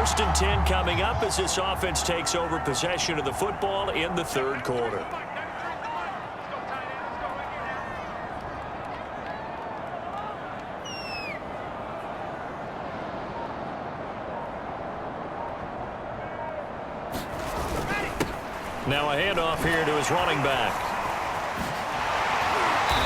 First and 10 coming up as this offense takes over possession of the football in the third quarter. Now a handoff here to his running back.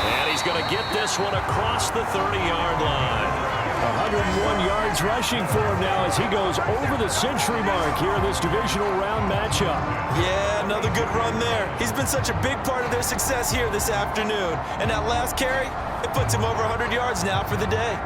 And he's going to get this one across the 30-yard line. 101 yards rushing for him now as he goes over the century mark here in this divisional round matchup. Yeah, another good run there. He's been such a big part of their success here this afternoon. And that last carry, it puts him over 100 yards now for the day.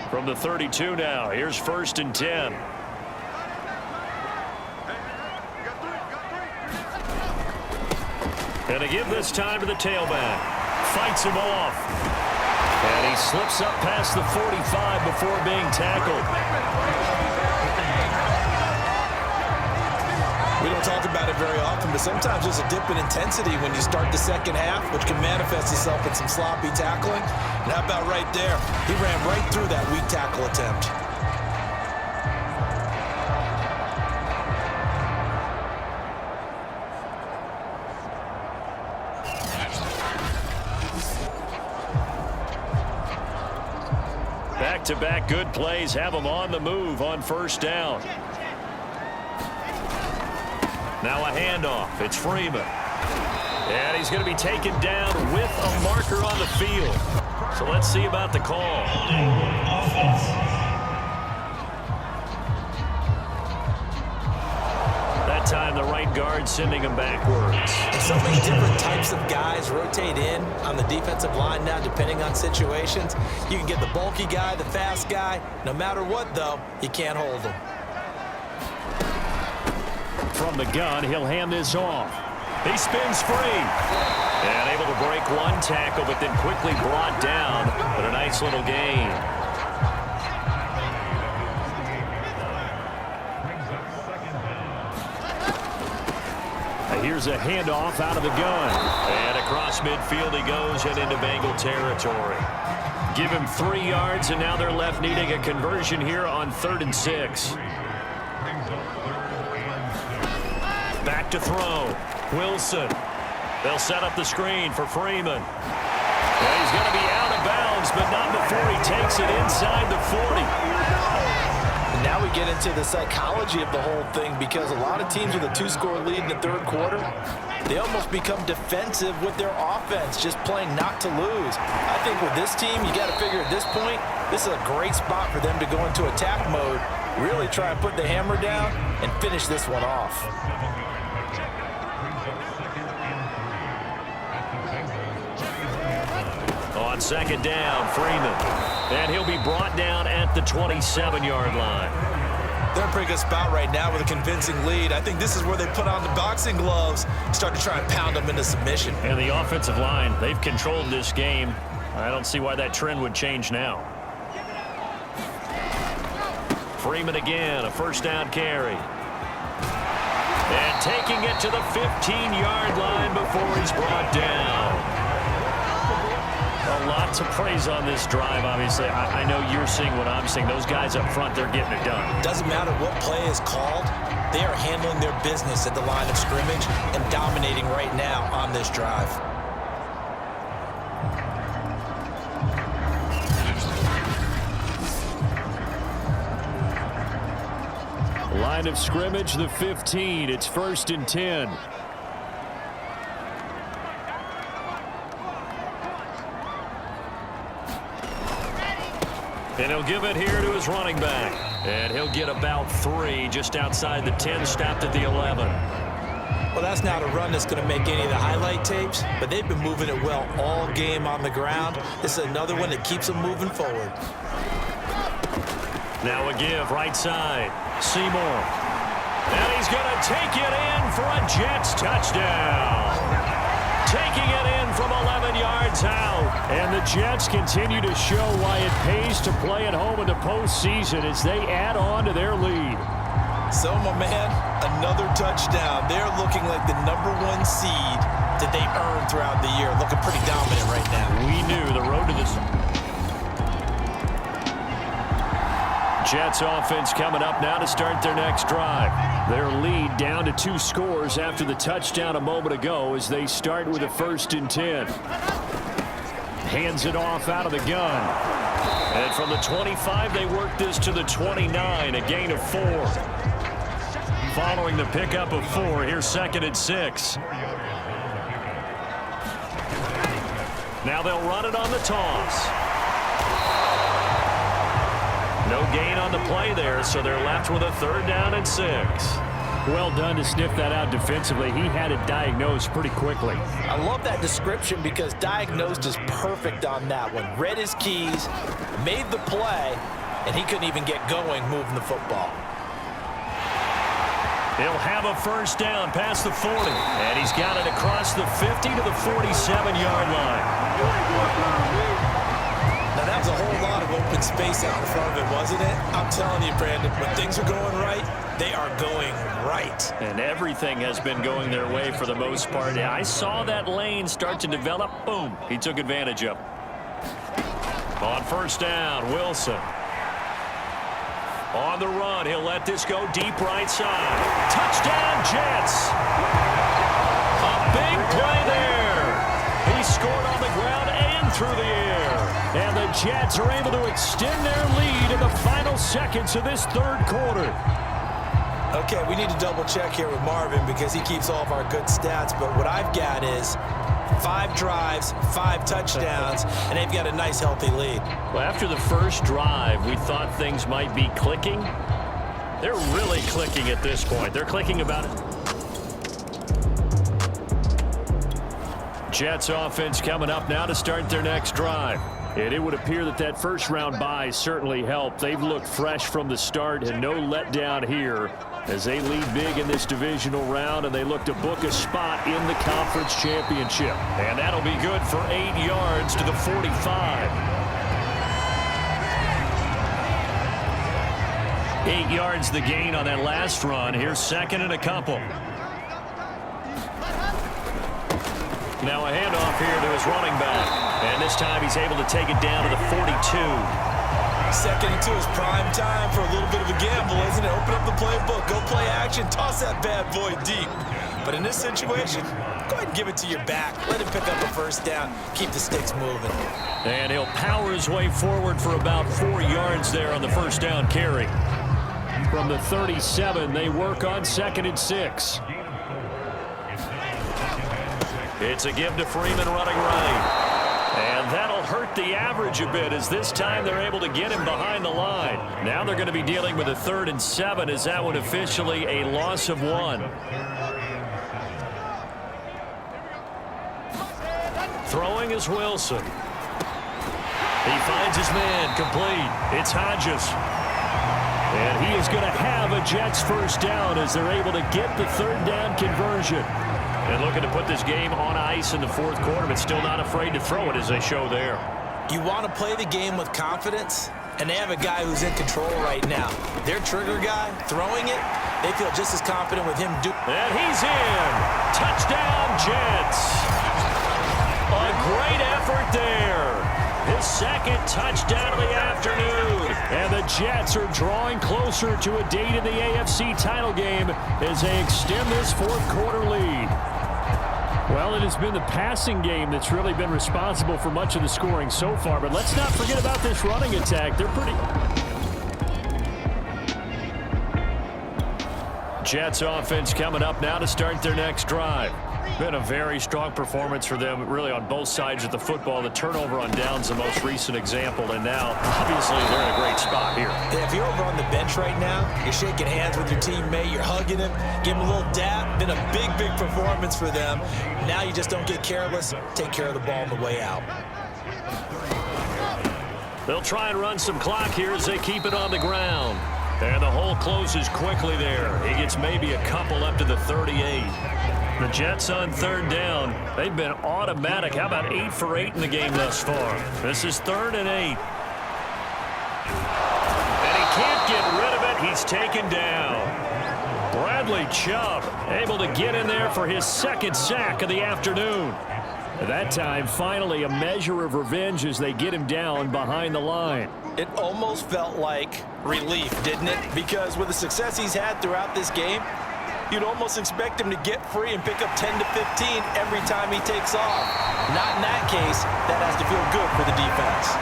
From the 32 now, here's first and 10. And to give this time to the tailback. Fights him off. And he slips up past the 45 before being tackled. We don't talk about it very often, but sometimes there's a dip in intensity when you start the second half, which can manifest itself in some sloppy tackling. And how about right there? He ran right through that weak tackle attempt. Back-to-back good plays have him on the move on first down. Now a handoff. It's Freeman. And he's going to be taken down with a marker on the field. So let's see about the call. That time the right guard sending him backwards. And so many different types of guys rotate in on the defensive line now depending on situations. You can get the bulky guy, the fast guy. No matter what, though, you can't hold him. From the gun, he'll hand this off. He spins free. And able to break one tackle, but then quickly brought down. But a nice little gain. Here's a handoff out of the gun. And across midfield he goes and into Bengal territory. Give him 3 yards, and now they're left needing a conversion here on 3rd and 6. Back to throw. Wilson. They'll set up the screen for Freeman. And he's going to be out of bounds, but not before he takes it inside the 40. And now we get into the psychology of the whole thing, because a lot of teams with a 2-score lead in the third quarter, they almost become defensive with their offense, just playing not to lose. I think with this team, you got to figure at this point, this is a great spot for them to go into attack mode, really try and put the hammer down and finish this one off. On second down, Freeman. And he'll be brought down at the 27-yard line. They're in a pretty good spot right now with a convincing lead. I think this is where they put on the boxing gloves, start to try and pound them into submission. And the offensive line, they've controlled this game. I don't see why that trend would change now. Freeman again, a first down carry. And taking it to the 15-yard line before he's brought down. A lot to praise on this drive, obviously. I know you're seeing what I'm seeing. Those guys up front, they're getting it done. Doesn't matter what play is called. They are handling their business at the line of scrimmage and dominating right now on this drive. Line of scrimmage, the 15. It's 1st and 10. And he'll give it here to his running back. And he'll get about 3 just outside the 10, stopped at the 11. Well, that's not a run that's going to make any of the highlight tapes, but they've been moving it well all game on the ground. This is another one that keeps them moving forward. Now a give, right side. Seymour. And he's going to take it in for a Jets touchdown. Taking it in from 11 yards out. And the Jets continue to show why it pays to play at home in the postseason as they add on to their lead. So, my man, another touchdown. They're looking like the #1 seed that they earned throughout the year. Looking pretty dominant right now. We knew the road to this. Jets offense coming up now to start their next drive. Their lead down to 2 scores after the touchdown a moment ago as they start with a 1st and 10. Hands it off out of the gun. And from the 25, they work this to the 29, a gain of 4. Following the pickup of 4, here's 2nd and 6. Now they'll run it on the toss. No gain on the play there, so they're left with a 3rd down and 6. Well done to sniff that out defensively. He had it diagnosed pretty quickly. I love that description because diagnosed is perfect on that one. Read his keys, made the play, and he couldn't even get going moving the football. He'll have a 1st down past the 40. And he's got it across the 50 to the 47-yard line. Now, that was a whole lot of open space out in front of it, wasn't it? I'm telling you, Brandon, when things are going right, they are going right. And everything has been going their way for the most part. I saw that lane start to develop. Boom. He took advantage of it. On 1st down, Wilson. On the run, he'll let this go deep right side. Touchdown, Jets! A big play there. He scored on the ground and through the air. And the Jets are able to extend their lead in the final seconds of this 3rd quarter. Okay, we need to double check here with Marvin because he keeps all of our good stats. But what I've got is 5 drives, 5 touchdowns, and they've got a nice, healthy lead. Well, after the first drive, we thought things might be clicking. They're really clicking at this point. They're clicking about it. Jets offense coming up now to start their next drive. And it would appear that that first-round bye certainly helped. They've looked fresh from the start and no letdown here as they lead big in this divisional round, and they look to book a spot in the conference championship. And that'll be good for 8 yards to the 45. 8 yards the gain on that last run. Here's 2nd and a couple. Now a handoff here to his running back. And this time he's able to take it down to the 42. 2nd and 2 is prime time for a little bit of a gamble, isn't it? Open up the playbook, go play action, toss that bad boy deep. But in this situation, go ahead and give it to your back. Let him pick up a 1st down. Keep the sticks moving. And he'll power his way forward for about 4 yards there on the 1st down carry. From the 37, they work on 2nd and 6. It's a give to Freeman running right. And that'll hurt the average a bit as this time they're able to get him behind the line. Now they're going to be dealing with a 3rd and 7 as that one officially a loss of 1. Throwing is Wilson. He finds his man complete. It's Hodges. And he is going to have a Jets 1st down as they're able to get the 3rd down conversion. And looking to put this game on ice in the 4th quarter, but still not afraid to throw it as they show there. You want to play the game with confidence, and they have a guy who's in control right now. Their trigger guy throwing it, they feel just as confident with him. And he's in. Touchdown, Jets. A great effort there. His 2nd touchdown of the afternoon. And the Jets are drawing closer to a date in the AFC title game as they extend this 4th quarter lead. Well, it has been the passing game that's really been responsible for much of the scoring so far. But let's not forget about this running attack. They're pretty... Jets offense coming up now to start their next drive. Been a very strong performance for them, really, on both sides of the football. The turnover on downs, the most recent example, and now, obviously, they're in a great spot here. Yeah, if you're over on the bench right now, you're shaking hands with your teammate, you're hugging him, give him a little dap. Been a big, big performance for them. Now you just don't get careless. Take care of the ball on the way out. They'll try and run some clock here as they keep it on the ground. And the hole closes quickly there. He gets maybe a couple up to the 38. The Jets on third down. They've been automatic. How about 8 for 8 in the game thus far? This is 3rd and 8. And he can't get rid of it. He's taken down. Bradley Chubb able to get in there for his 2nd sack of the afternoon. At that time, finally a measure of revenge as they get him down behind the line. It almost felt like relief, didn't it? Because with the success he's had throughout this game, you'd almost expect him to get free and pick up 10 to 15 every time he takes off. Not in that case. That has to feel good for the defense.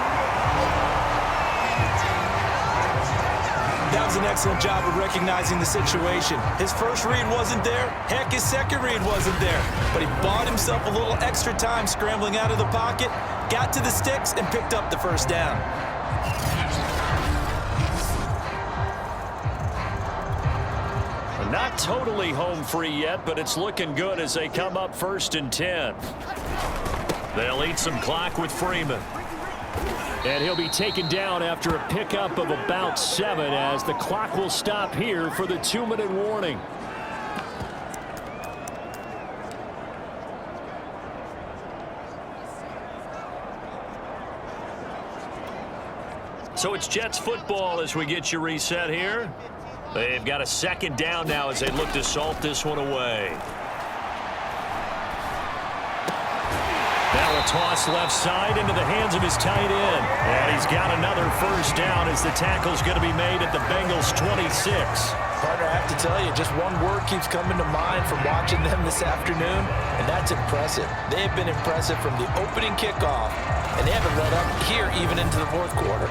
That was an excellent job of recognizing the situation. His first read wasn't there. Heck, his second read wasn't there. But he bought himself a little extra time scrambling out of the pocket, got to the sticks, and picked up the first down. Not totally home free yet, but it's looking good as they come up 1st and 10. They'll eat some clock with Freeman. And he'll be taken down after a pickup of about 7 as the clock will stop here for the 2-minute warning. So it's Jets football as we get you reset here. They've got a 2nd down now as they look to salt this one away. Now a toss left side into the hands of his tight end. And he's got another first down as the tackle's going to be made at the Bengals 26. Partner, I have to tell you, just one word keeps coming to mind from watching them this afternoon, and that's impressive. They have been impressive from the opening kickoff, and they haven't let up here even into the 4th quarter.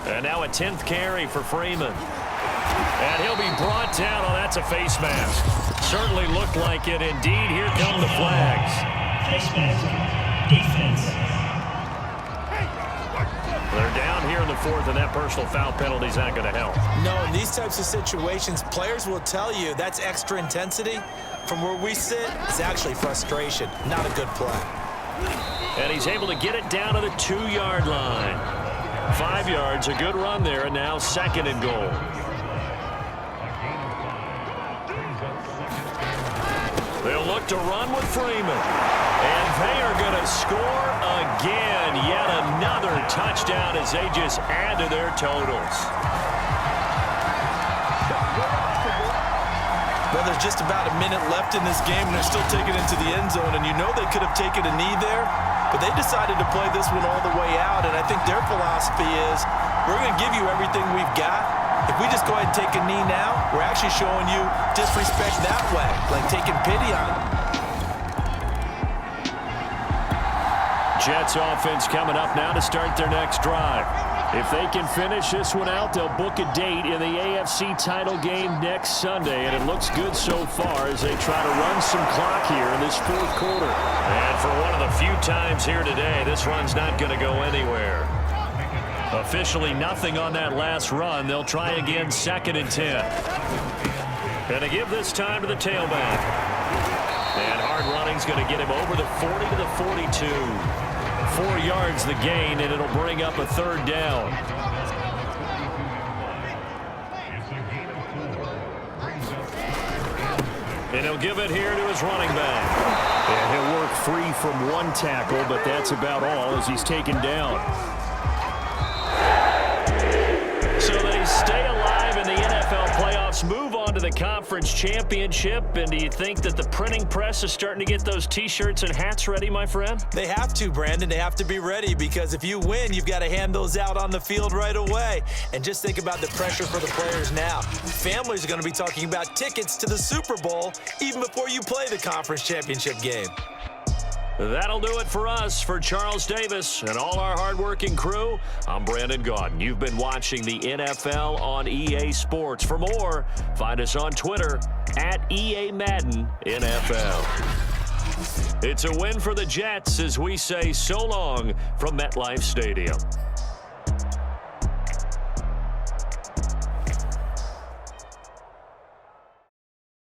And now a 10th carry for Freeman. And he'll be brought down. Oh, that's a face mask. Certainly looked like it. Indeed, here come the flags. Face mask. Defense. They're down here in the 4th, and that personal foul penalty is not going to help. No, in these types of situations, players will tell you that's extra intensity. From where we sit, it's actually frustration. Not a good play. And he's able to get it down to the 2-yard line. 5 yards, a good run there, and now 2nd and goal. They'll look to run with Freeman. And they are going to score again. Yet another touchdown as they just add to their totals. Well, there's just about a minute left in this game, and they're still taking it into the end zone. And you know they could have taken a knee there, but they decided to play this one all the way out. And I think their philosophy is, we're going to give you everything we've got. If we just go ahead and take a knee now, we're actually showing you disrespect that way, like taking pity on it. Jets offense coming up now to start their next drive. If they can finish this one out, they'll book a date in the AFC title game next Sunday, and it looks good so far as they try to run some clock here in this 4th quarter. And for one of the few times here today, this run's not going to go anywhere. Officially nothing on that last run. They'll try again 2nd and 10. And to give this time to the tailback. And hard running's going to get him over the 40 to the 42. 4 yards the gain, and it'll bring up a 3rd down. And he'll give it here to his running back. And he'll work free from one tackle, but that's about all as he's taken down. So they stay alive in the NFL playoffs, move on to the conference championship. And do you think that the printing press is starting to get those T-shirts and hats ready, my friend? They have to, Brandon. They have to be ready because if you win, you've got to hand those out on the field right away. And just think about the pressure for the players now. Families are going to be talking about tickets to the Super Bowl even before you play the conference championship game. That'll do it for us. For Charles Davis and all our hardworking crew, I'm Brandon Gaudin. You've been watching the NFL on EA Sports. For more, find us on Twitter at EA Madden NFL. It's a win for the Jets as we say so long from MetLife Stadium.